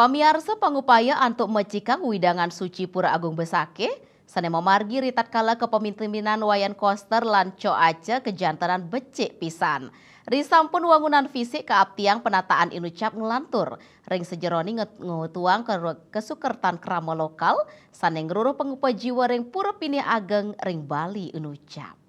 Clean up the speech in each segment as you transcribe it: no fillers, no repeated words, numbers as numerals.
Pamiarsa pangupaya untuk mecikang widangan suci Pura Agung Besake, sane memargi ritat kala kepemimpinan Wayan Koster lan Ace kejantanan becik pisan. Risampun wangunan fisik keaptiang penataan inucap ngelantur, ring sejeroni ngutuang kesukertan krama lokal, sane ngeruruh pengupa jiwa ring Pura Pinih Ageng ring Bali inucap.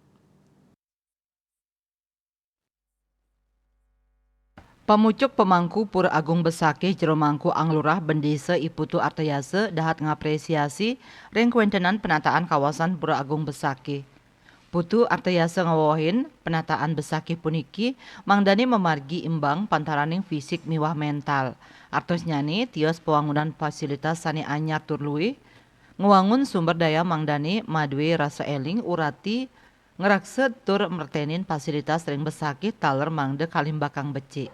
Pemucuk pemangku Pura Agung Besake jero mangku Anglurah Bendesa Iputu Artayase dahat ngapresiasi rengkuentenan penataan kawasan Pura Agung Besake. Putu Artayase ngawohin penataan Besake puniki mangdani memargi imbang pantaraning fisik miwah mental. Artos nyani tios pewangunan fasilitas sani anyar turluih ngewangun sumber daya mangdani madwe rasa eling urati ngerakse tur mertenin fasilitas ring Besake taler mangde kalimbakang becik.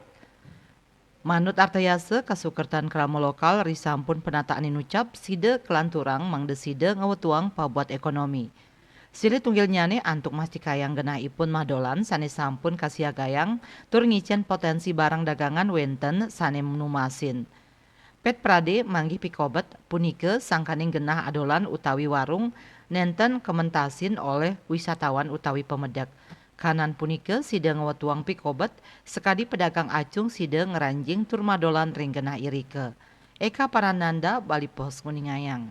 Manut Artayase kasukertan krama lokal risampun penataan inucap side kelanturang mangde side ngawetuang pabuat ekonomi. Sile tunggil nyane antuk mastikayang genahipun madolan sane sampun kasiagayang tur ngicen potensi barang dagangan wenten sane numasin. Pet Prade manggih pikobet punike sangkaning genah adolan utawi warung nenten kementasin oleh wisatawan utawi pemedak. Kanan punike sida ngawetuang pikobet sekadi pedagang acung sida ngeranjing tur madolan ring genah irike. Eka Parananda Bali Pos Kuningayang.